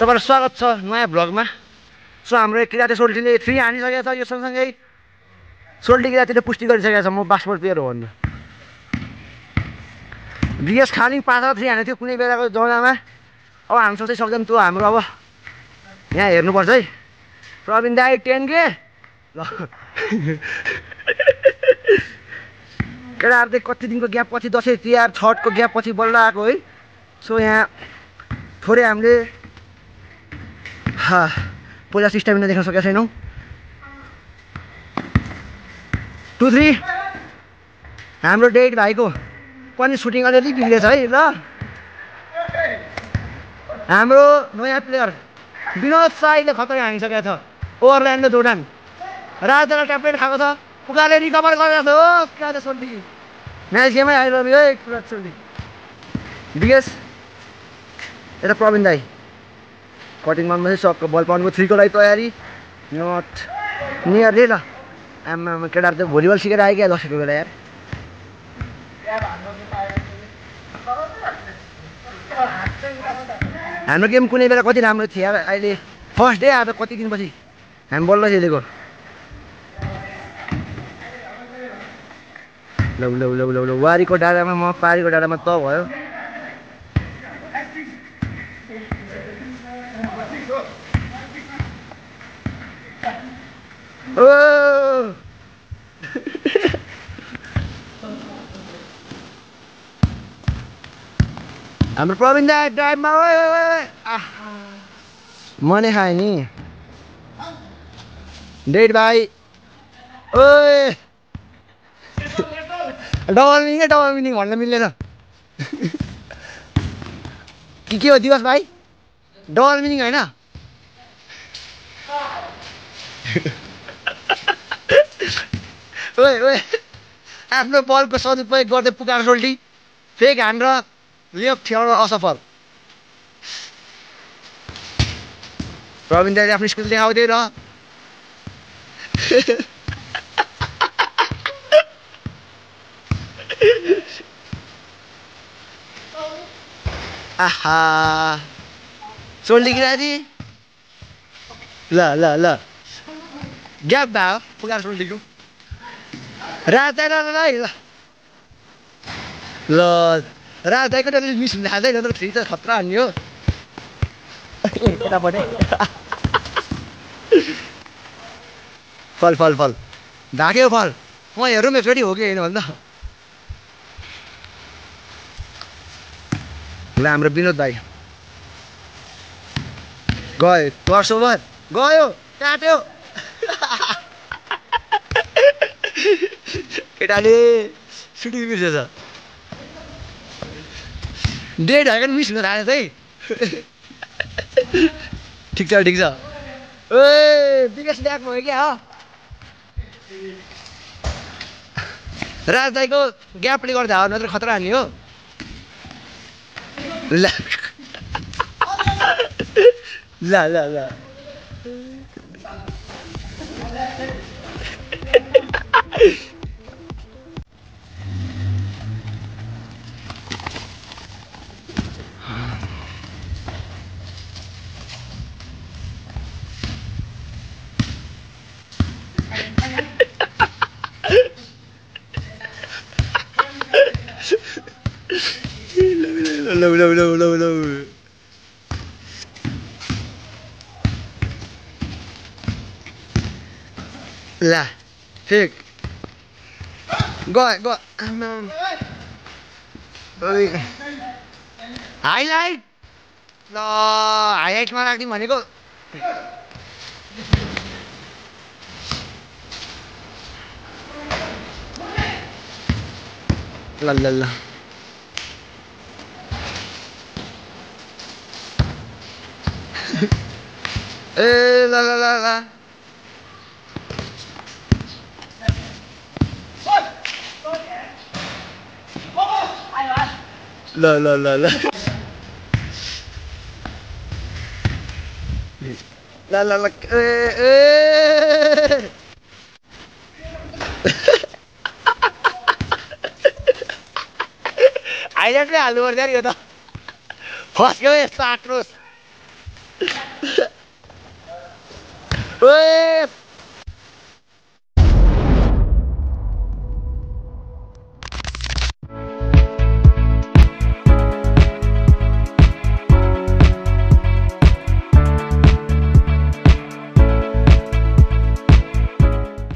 तपाईहरुलाई स्वागत छ नयाँ भ्लगमा। सो हाम्रो किराते सोल्टीले 3 हानिसकेको छ। यो सँगसँगै सोल्टी किरातीले पुष्टि गरिसकेको छ म बास्केटबल प्लेयर हो भन्ने। बिएस खाली 5-3 हानेको थियो कुनै बेलाको जमानामा। अब हामीसँग चाहिँ सक्दैन त्यो हाम्रो। अब यहाँ हेर्नुपर्छ है। प्रवीण दाइ 10 के ल केटाहरु चाहिँ कति दिनको ग्याप पछि दसैँ तिहार छठको ग्याप पछि बल्ल आएको है। सो यहाँ थोरै हामीले पहिला स्टामिना देख्न सकेका छैनौँ। 2-3 हाम्रो डेट भाइको पनि सुटिङ अलिअलि बिग्रेछ है। ल हाम्रो नयाँ प्लेयर विनोद साईले खतरा हानिसकेको छ। ओभरल्यान्ड जोर्डान राजलाई ट्याब्लेट खाएको छ। पुकाले रिकभर गरेको छ। हो किराते सोल्टी म्याच गेमै आइरह्यो है किराते सोल्टी। बिएस यता प्रवीण दाई कटिङ गर्नु चाहिँ सक्क बल पाउनुको 3 को लागि तयारी नट नियरली। ल आमा केटाहरु त भलिबल सिकेर आइगयो दसैँको बेला यार। हाम्रो गेम कुनै बेला कति राम्रो थियो यार। अहिले फर्स्ट डे आज कति दिनपछि हामी बल्ल खेलेको। लौ लौ लौ लौ लौ वारीको डाँडामा म पारीको डाँडामा त भयो। ओ हाम्रो प्रवीण दाइ ड्राइभमा मनै खाएँ नि डेट भाइ। ओए डबल मिनिङ भन्न मिल्दैन के हो दिवस भाइ डबल मिनिङ होइन। ओए ओए आफ्नो बलको सदुपयोग गर्दै पुकार सोल्टी फेक हानेर लेप ठ्याउन असफल। प्रवीण दाइले आफ्नो स्किल देखाउँदै र आहा सोल्टी किराती ल ल ल ग्याप भयो पुकार सोल्टीको राजदाइ ल ल राजदाइको त मिस हुन थाल्दैन त 3 त खतरा हान्ने हो। केटापट्टि फल फल फल ढाक्यो फल म हेरौँ एकचोटि हो कि होइन भन्दा। ल हाम्रो विनोद भाइ गयो क्रस ओभर गयो काट्यो केटाले सुटिङ बिर्सेछ। डेट भएको मिस हुन थालेछ है। ठिक छ ठिक छ। ए विकास ल्याक भयो क्या हो। राजदाइको ग्यापले गर्दा हो नत्र खतरा हान्ने हो। ल ल ल ल लो ला ठिक गयो हाइलाइट ल हाइलाइटमा राखिदिउँ भनेको। ल ल ल ए ल ल ल ल ल ल ल ल ल ल ल हाइलाइटमै हाल्नु पर्छ नि यो त फस्क्यो यस्तो आक्रोश। ओए